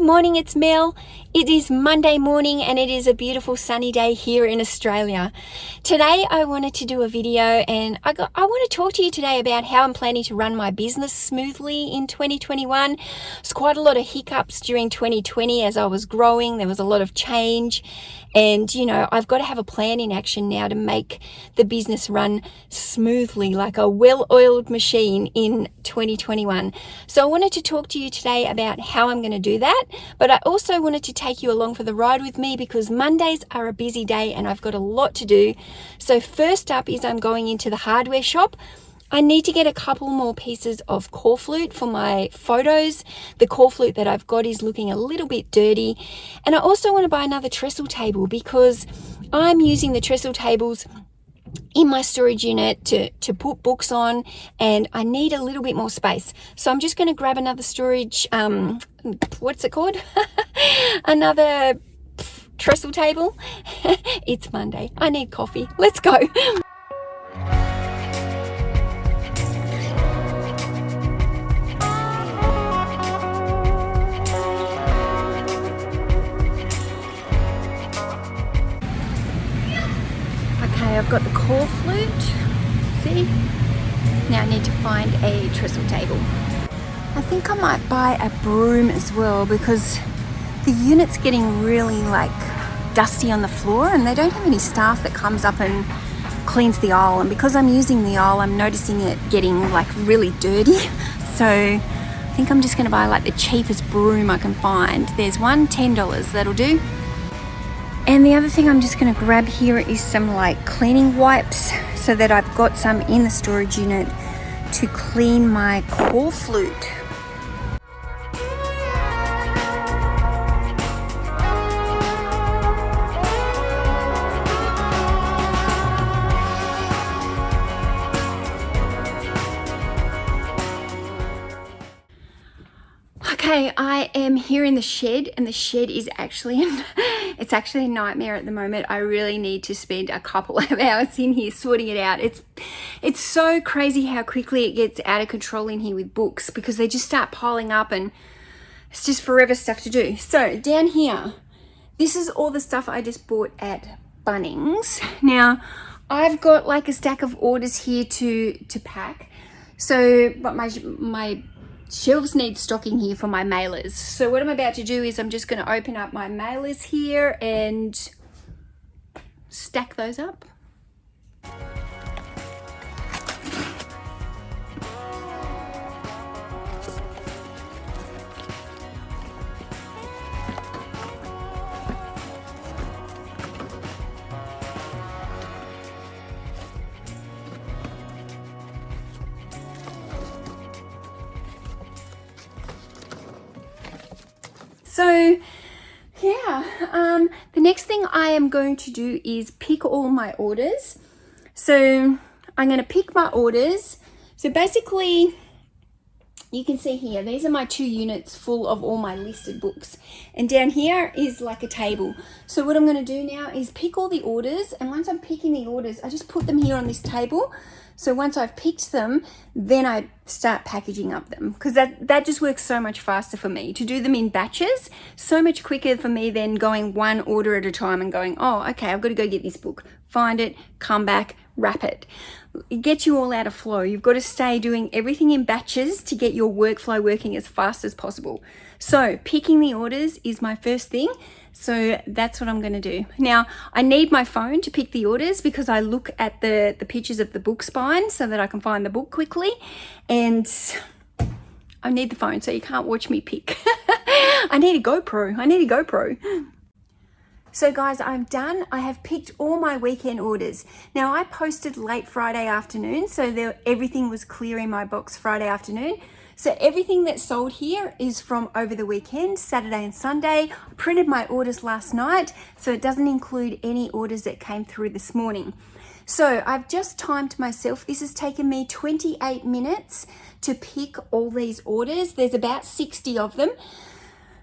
morning, it's Mel. It is Monday morning and it is a beautiful sunny day here in Australia. Today I wanted to do a video and I want to talk to you today about how I'm planning to run my business smoothly in 2021. There's quite a lot of hiccups during 2020 as I was growing. There was a lot of change and I've got to have a plan in action now to make the business run smoothly like a well-oiled machine in 2021. So I wanted to talk to you today about how I'm going to do that, but I also wanted to take you along for the ride with me because Mondays are a busy day and I've got a lot to do. So first up is I'm going into the hardware shop. I need to get a couple more pieces of core flute for my photos. The core flute that I've got is looking a little bit dirty. And I also want to buy another trestle table because I'm using the trestle tables in my storage unit to put books on, and I need a little bit more space. So I'm just going to grab another storage, what's it called? Another trestle table. It's Monday. I need coffee. Let's go. Okay, I've got the core flute, see? Now I need to find a trestle table. I think I might buy a broom as well because the unit's getting really dusty on the floor and they don't have any staff that comes up and cleans the aisle, and because I'm using the aisle I'm noticing it getting really dirty. So I think I'm just going to buy the cheapest broom I can find. There's one, $10, that'll do. And the other thing I'm just going to grab here is some cleaning wipes so that I've got some in the storage unit to clean my core flute. Okay, I am here in the shed and the shed is actually it's actually a nightmare at the moment. I really need to spend a couple of hours in here sorting it out. It's so crazy how quickly it gets out of control in here with books because they just start piling up and it's just forever stuff to do. So down here, this is all the stuff I just bought at Bunnings. Now I've got a stack of orders here to pack. So but my shelves need stocking here for my mailers. So what I'm about to do is I'm just going to open up my mailers here and stack those up. So yeah, the next thing I am going to do is pick all my orders. So I'm going to pick my orders. So basically you can see here, these are my 2 units full of all my listed books. And down here is a table. So what I'm going to do now is pick all the orders. And once I'm picking the orders, I just put them here on this table. So once I've picked them, then I start packaging up them because that just works so much faster for me. To do them in batches, so much quicker for me than going one order at a time and going, oh, okay, I've got to go get this book, find it, come back, wrap it. It gets you all out of flow. You've got to stay doing everything in batches to get your workflow working as fast as possible. So picking the orders is my first thing. So that's what I'm going to do. Now, I need my phone to pick the orders because I look at the pictures of the book spine so that I can find the book quickly. And I need the phone so you can't watch me pick. I need a GoPro. So guys, I'm done. I have picked all my weekend orders. Now, I posted late Friday afternoon, so everything was clear in my box Friday afternoon. So everything that's sold here is from over the weekend, Saturday and Sunday. I printed my orders last night, so it doesn't include any orders that came through this morning. So I've just timed myself. This has taken me 28 minutes to pick all these orders. There's about 60 of them.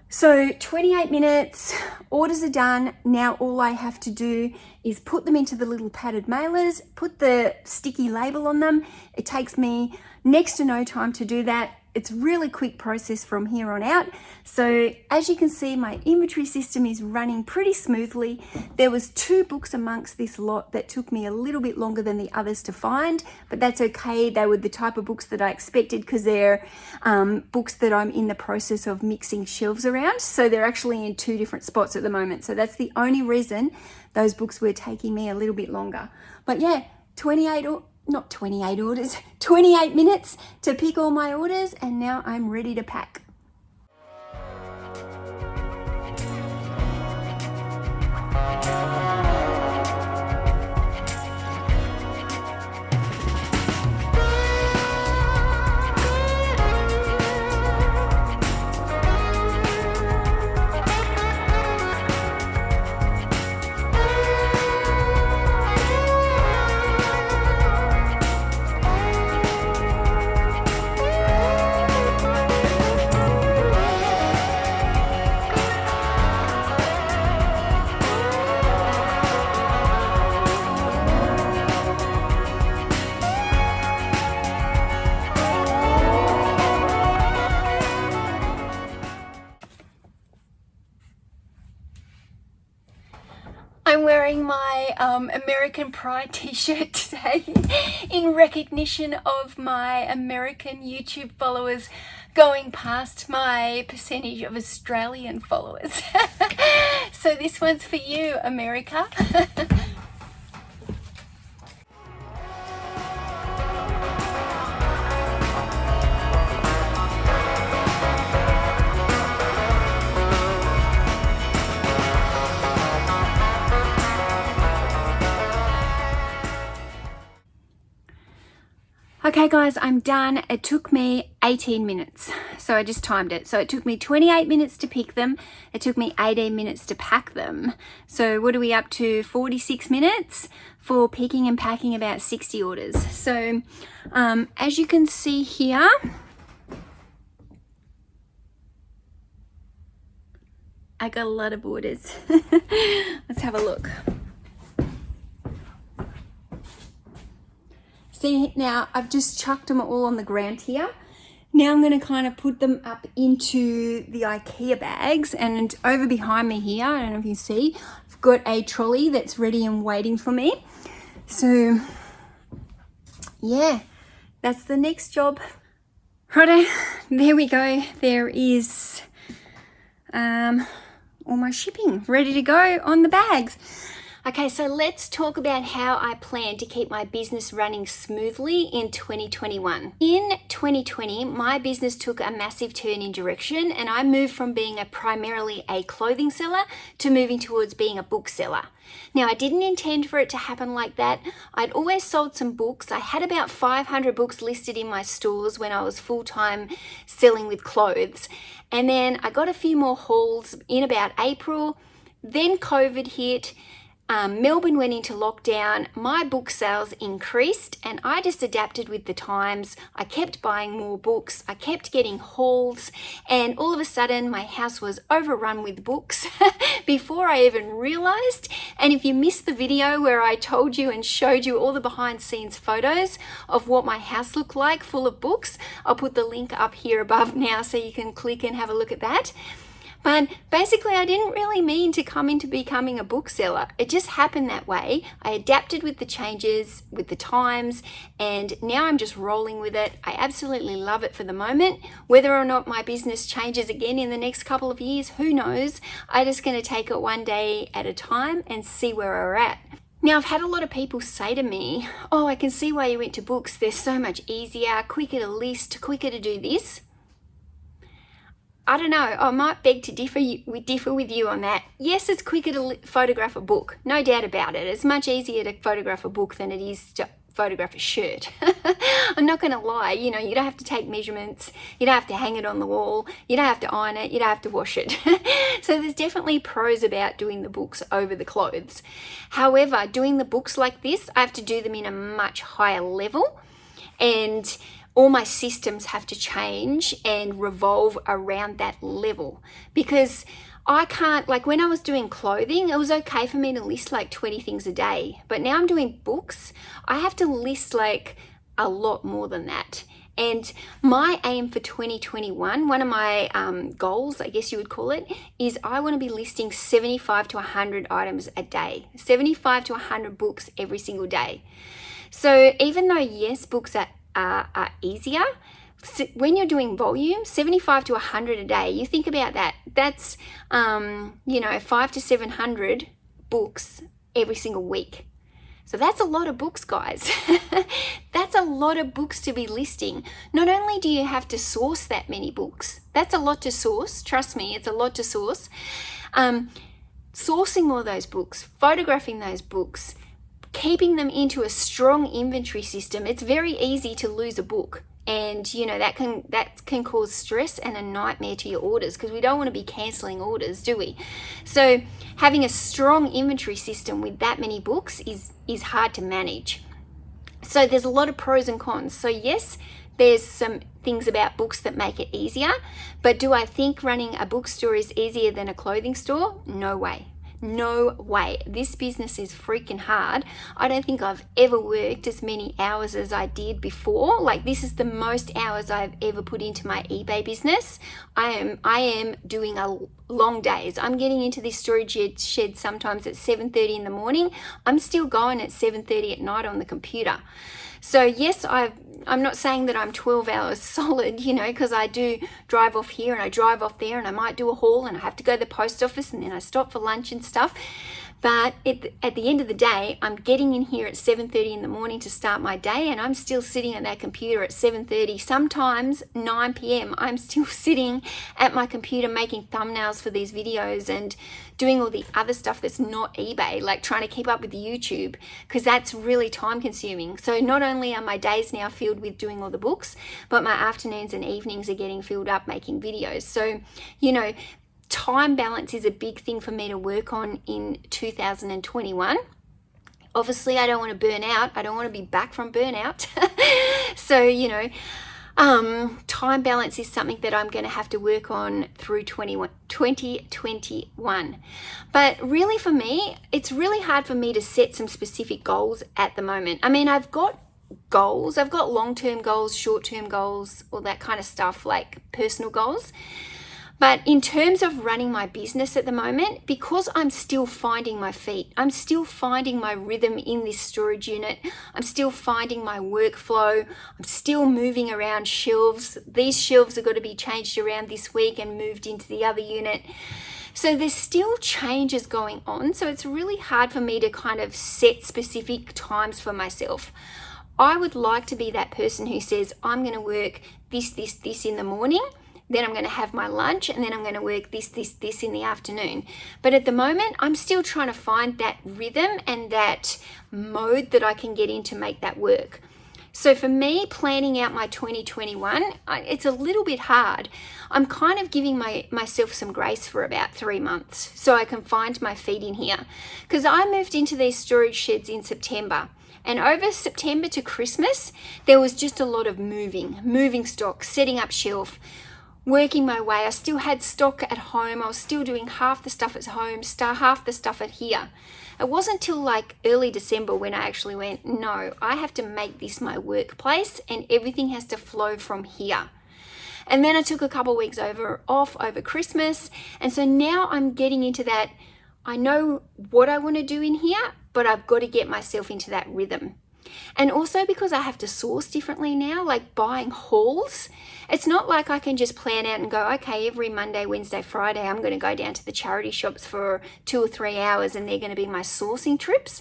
So 28 minutes, orders are done. Now all I have to do is put them into the little padded mailers, put the sticky label on them. It takes me next to no time to do that. it's really quick process from here on out. So as you can see, my inventory system is running pretty smoothly. There was 2 books amongst this lot that took me a little bit longer than the others to find, but that's okay. They were the type of books that I expected because they're books that I'm in the process of mixing shelves around. So they're actually in 2 different spots at the moment. So that's the only reason those books were taking me a little bit longer. But yeah, 28 minutes to pick all my orders, and now I'm ready to pack. I'm wearing my American Pride t-shirt today in recognition of my American YouTube followers going past my percentage of Australian followers. So this one's for you, America. Okay guys, I'm done. It took me 18 minutes. So I just timed it. So it took me 28 minutes to pick them. It took me 18 minutes to pack them. So what are we up to? 46 minutes for picking and packing about 60 orders. So as you can see here, I got a lot of orders. Let's have a look. See, now I've just chucked them all on the ground here. Now I'm going to kind of put them up into the IKEA bags, and over behind me here, I don't know if you see, I've got a trolley that's ready and waiting for me. So yeah, that's the next job. Righto, there we go. There is all my shipping ready to go on the bags. Okay, so let's talk about how I plan to keep my business running smoothly in 2021. In 2020, my business took a massive turn in direction, and I moved from being primarily a clothing seller to moving towards being a bookseller. Now, I didn't intend for it to happen like that. I'd always sold some books. I had about 500 books listed in my stores when I was full-time selling with clothes. And then I got a few more hauls in about April. Then COVID hit. Melbourne went into lockdown, my book sales increased, and I just adapted with the times. I kept buying more books, I kept getting hauls, and all of a sudden my house was overrun with books before I even realized. And if you missed the video where I told you and showed you all the behind scenes photos of what my house looked like full of books, I'll put the link up here above now so you can click and have a look at that. But basically, I didn't really mean to come into becoming a bookseller. It just happened that way. I adapted with the changes, with the times, and now I'm just rolling with it. I absolutely love it for the moment. Whether or not my business changes again in the next couple of years, who knows? I'm just going to take it one day at a time and see where we're at. Now, I've had a lot of people say to me, oh, I can see why you went to books. They're so much easier, quicker to list, quicker to do this. I don't know, I might beg to differ with you on that. Yes, it's quicker to photograph a book, no doubt about it. It's much easier to photograph a book than it is to photograph a shirt. I'm not going to lie, you know, you don't have to take measurements, you don't have to hang it on the wall, you don't have to iron it, you don't have to wash it. So there's definitely pros about doing the books over the clothes. However, doing the books like this, I have to do them in a much higher level, and all my systems have to change and revolve around that level, because I can't, like when I was doing clothing, it was okay for me to list like 20 things a day, but now I'm doing books, I have to list like a lot more than that. And my aim for 2021, one of my goals, I guess you would call it, is I want to be listing 75 to 100 items a day, 75 to 100 books every single day. So even though, yes, books are easier, when you're doing volume, 75 to 100 a day, you think about that. That's, 5 to 700 books every single week. So that's a lot of books, guys. That's a lot of books to be listing. Not only do you have to source that many books, that's a lot to source. Trust me, it's a lot to source. Sourcing all those books, photographing those books, keeping them into a strong inventory system. It's very easy to lose a book. And that can cause stress and a nightmare to your orders, because we don't want to be canceling orders, do we? So having a strong inventory system with that many books is hard to manage. So there's a lot of pros and cons. So yes, there's some things about books that make it easier, but do I think running a bookstore is easier than a clothing store? No way. No way. This business is freaking hard. I don't think I've ever worked as many hours as I did before. Like, this is the most hours I've ever put into my eBay business. I am doing long days. I'm getting into this storage shed sometimes at 7:30 in the morning. I'm still going at 7:30 at night on the computer. So yes, I'm not saying that I'm 12 hours solid, because I do drive off here and I drive off there, and I might do a haul and I have to go to the post office and then I stop for lunch and stuff. But at the end of the day, I'm getting in here at 7:30 in the morning to start my day, and I'm still sitting at that computer at 7:30, sometimes 9 p.m. I'm still sitting at my computer making thumbnails for these videos and doing all the other stuff that's not eBay, like trying to keep up with YouTube, because that's really time consuming. So not only are my days now filled with doing all the books, but my afternoons and evenings are getting filled up making videos. So, time balance is a big thing for me to work on in 2021. Obviously, I don't want to burn out. I don't want to be back from burnout. So, time balance is something that I'm going to have to work on through 2021. But really, for me, it's really hard for me to set some specific goals at the moment. I mean, I've got goals. I've got long-term goals, short-term goals, all that kind of stuff, like personal goals. But in terms of running my business at the moment, because I'm still finding my feet, I'm still finding my rhythm in this storage unit, I'm still finding my workflow, I'm still moving around shelves. These shelves are going to be changed around this week and moved into the other unit. So there's still changes going on. So it's really hard for me to kind of set specific times for myself. I would like to be that person who says, I'm going to work this in the morning, then I'm going to have my lunch, and then I'm going to work this in the afternoon. But at the moment, I'm still trying to find that rhythm and that mode that I can get in to make that work. So for me, planning out my 2021, it's a little bit hard. I'm kind of giving myself some grace for about 3 months so I can find my feet in here. Because I moved into these storage sheds in September. And over September to Christmas, there was just a lot of moving stock, setting up shelf, working my way. I still had stock at home. I was still doing half the stuff at home, half the stuff at here. It wasn't till like early December when I actually went, no, I have to make this my workplace and everything has to flow from here. And then I took a couple of weeks off over Christmas. And so now I'm getting into that. I know what I want to do in here, but I've got to get myself into that rhythm. And also because I have to source differently now, like buying hauls, it's not like I can just plan out and go, okay, every Monday, Wednesday, Friday, I'm going to go down to the charity shops for 2 or 3 hours and they're going to be my sourcing trips.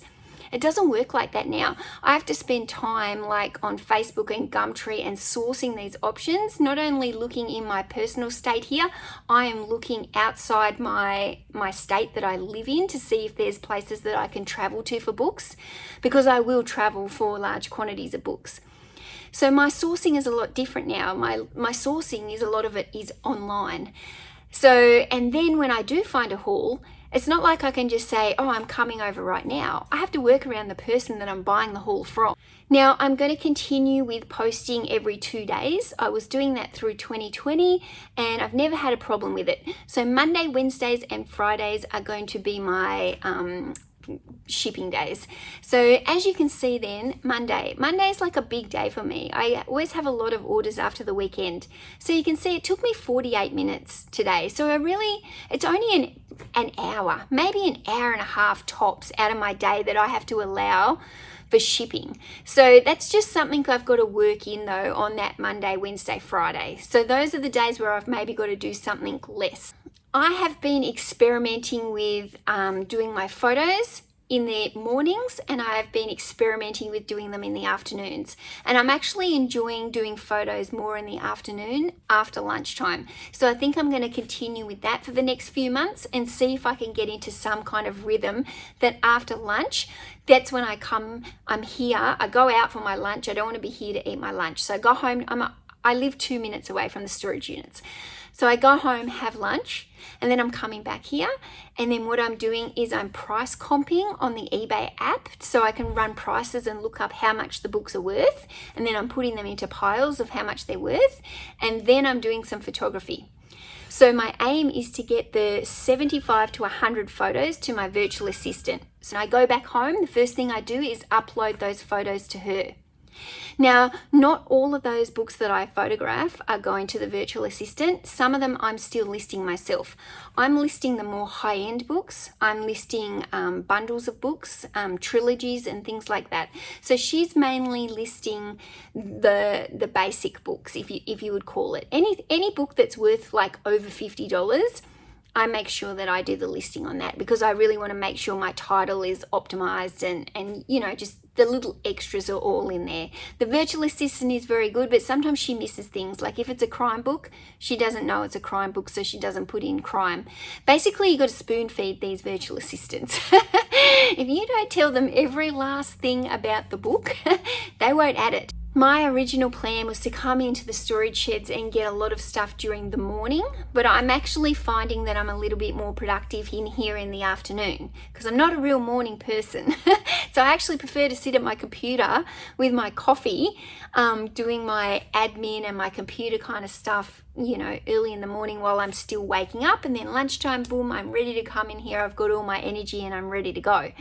It doesn't work like that now. I have to spend time like on Facebook and Gumtree and sourcing these options, not only looking in my personal state here, I am looking outside my state that I live in to see if there's places that I can travel to for books, because I will travel for large quantities of books. So my sourcing is a lot different now. My sourcing is, a lot of it is online. So, and then when I do find a haul, it's not like I can just say, oh, I'm coming over right now. I have to work around the person that I'm buying the haul from. Now, I'm going to continue with posting every 2 days. I was doing that through 2020 and I've never had a problem with it. So Monday, Wednesdays and Fridays are going to be my shipping days. So as you can see then, Monday is like a big day for me. I always have a lot of orders after the weekend. So you can see it took me 48 minutes today. So it's only an hour, maybe an hour and a half tops out of my day that I have to allow for shipping. So that's just something I've got to work in though on that Monday, Wednesday, Friday. So those are the days where I've maybe got to do something less. I have been experimenting with doing my photos in the mornings, and I have been experimenting with doing them in the afternoons. And I'm actually enjoying doing photos more in the afternoon after lunchtime. So I think I'm going to continue with that for the next few months and see if I can get into some kind of rhythm that after lunch, that's when I'm here, I go out for my lunch. I don't want to be here to eat my lunch. So I go home, I live 2 minutes away from the storage units. So I go home, have lunch, and then I'm coming back here. And then what I'm doing is I'm price comping on the eBay app so I can run prices and look up how much the books are worth. And then I'm putting them into piles of how much they're worth. And then I'm doing some photography. So my aim is to get the 75 to 100 photos to my virtual assistant. So I go back home, the first thing I do is upload those photos to her. Now, not all of those books that I photograph are going to the virtual assistant. Some of them I'm still listing myself. I'm listing the more high-end books. I'm listing bundles of books, trilogies and things like that. So she's mainly listing the basic books, if you would call it. Any book that's worth like over $50, I make sure that I do the listing on that because I really want to make sure my title is optimized and you know, just the little extras are all in there. The virtual assistant is very good, but sometimes she misses things. Like if it's a crime book, she doesn't know it's a crime book, so she doesn't put in crime. Basically, you got to spoon feed these virtual assistants. If you don't tell them every last thing about the book, they won't add it. My original plan was to come into the storage sheds and get a lot of stuff during the morning, but I'm actually finding that I'm a little bit more productive in here in the afternoon because I'm not a real morning person. So I actually prefer to sit at my computer with my coffee, doing my admin and my computer kind of stuff, you know, early in the morning while I'm still waking up, and then lunchtime, boom, I'm ready to come in here. I've got all my energy and I'm ready to go.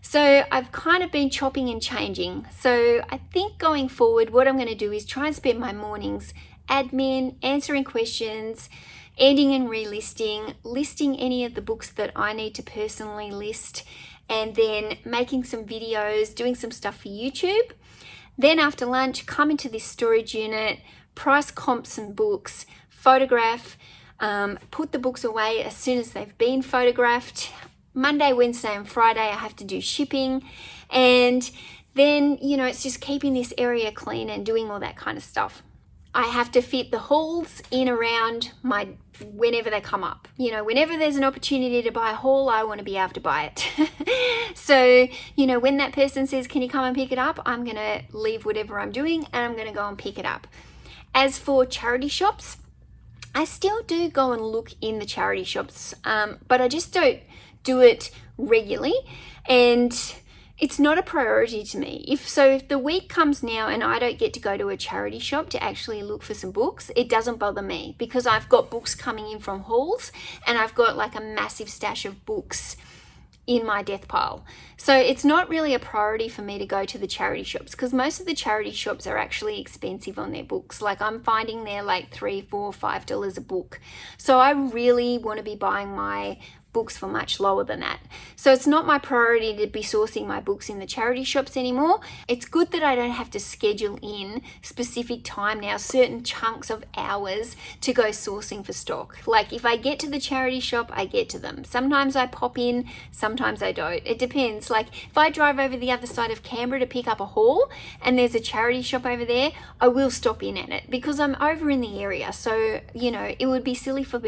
So I've kind of been chopping and changing. So I think going forward, what I'm going to do is try and spend my mornings admin, answering questions, ending and relisting, listing any of the books that I need to personally list, and then making some videos, doing some stuff for YouTube. Then after lunch, come into this storage unit, price comp some books, photograph, put the books away as soon as they've been photographed. Monday, Wednesday and Friday I have to do shipping, and then, you know, it's just keeping this area clean and doing all that kind of stuff. I have to fit the hauls in around whenever they come up. You know, whenever there's an opportunity to buy a haul, I want to be able to buy it. So, you know, when that person says, can you come and pick it up? I'm going to leave whatever I'm doing and I'm going to go and pick it up. As for charity shops, I still do go and look in the charity shops, but I just don't do it regularly, and it's not a priority to me. If the week comes now and I don't get to go to a charity shop to actually look for some books, it doesn't bother me because I've got books coming in from hauls and I've got like a massive stash of books in my death pile. So it's not really a priority for me to go to the charity shops because most of the charity shops are actually expensive on their books. Like I'm finding they're like $3, $4, $5 a book. So I really want to be buying my books for much lower than that. So it's not my priority to be sourcing my books in the charity shops anymore. It's good that I don't have to schedule in specific time now, certain chunks of hours to go sourcing for stock. Like if I get to the charity shop, I get to them. Sometimes I pop in, sometimes I don't. It depends. Like if I drive over the other side of Canberra to pick up a haul and there's a charity shop over there, I will stop in at it because I'm over in the area. So, you know, it would be silly for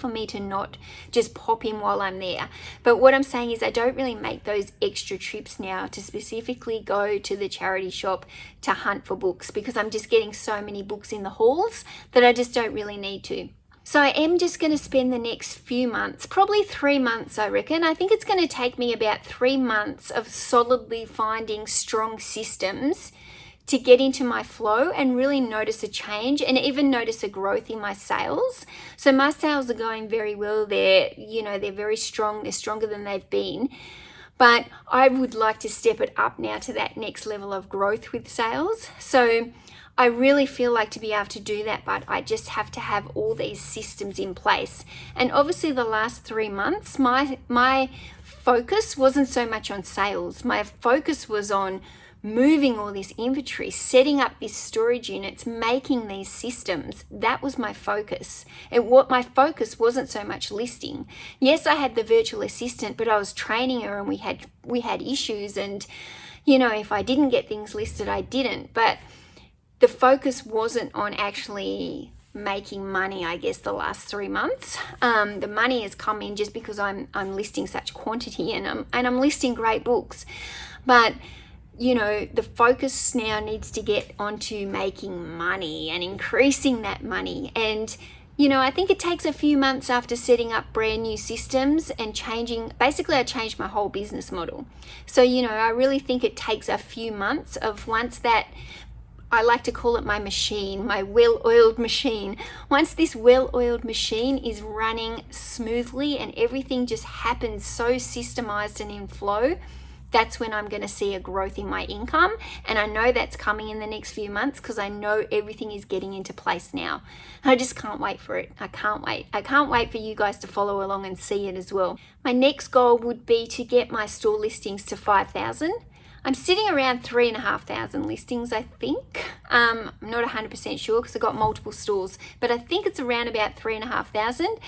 me to not just pop in while I'm there. But what I'm saying is I don't really make those extra trips now to specifically go to the charity shop to hunt for books because I'm just getting so many books in the hauls that I just don't really need to. So I am just going to spend the next few months, probably 3 months I reckon. I think it's going to take me about 3 months of solidly finding strong systems to get into my flow and really notice a change and even notice a growth in my sales. So my sales are going very well. They're very strong. They're stronger than they've been. But I would like to step it up now to that next level of growth with sales. So I really feel like to be able to do that, but I just have to have all these systems in place. And obviously the last 3 months, my focus wasn't so much on sales. My focus was on moving all this inventory, setting up these storage units, making these systems. That was my focus. What my focus wasn't so much listing. Yes, I had the virtual assistant, but I was training her and we had issues, and you know, if I didn't get things listed, I didn't. But the focus wasn't on actually making money, I guess, the last 3 months. The money has come in just because I'm listing such quantity, and I'm listing great books. But you know, the focus now needs to get onto making money and increasing that money. And, you know, I think it takes a few months after setting up brand new systems and changing, basically I changed my whole business model. So, you know, I really think it takes a few months of once that, I like to call it my machine, my well-oiled machine. Once this well-oiled machine is running smoothly and everything just happens so systemized and in flow, that's when I'm going to see a growth in my income. And I know that's coming in the next few months because I know everything is getting into place now. I just can't wait for it. I can't wait. I can't wait for you guys to follow along and see it as well. My next goal would be to get my store listings to 5,000. I'm sitting around 3,500 listings, I think. I'm not 100% sure because I've got multiple stores, but I think it's around about 3,500.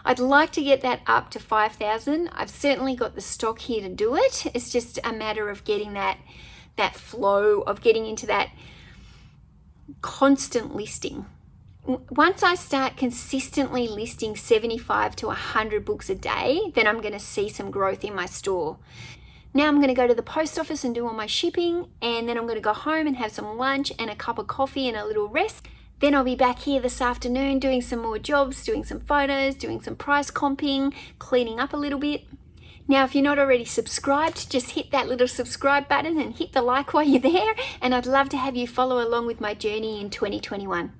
I'd like to get that up to 5,000. I've certainly got the stock here to do it. It's just a matter of getting that flow, of getting into that constant listing. Once I start consistently listing 75 to 100 books a day, then I'm going to see some growth in my store. Now I'm going to go to the post office and do all my shipping, and then I'm going to go home and have some lunch and a cup of coffee and a little rest. Then I'll be back here this afternoon doing some more jobs, doing some photos, doing some price comping, cleaning up a little bit. Now, if you're not already subscribed, just hit that little subscribe button and hit the like while you're there. And I'd love to have you follow along with my journey in 2021.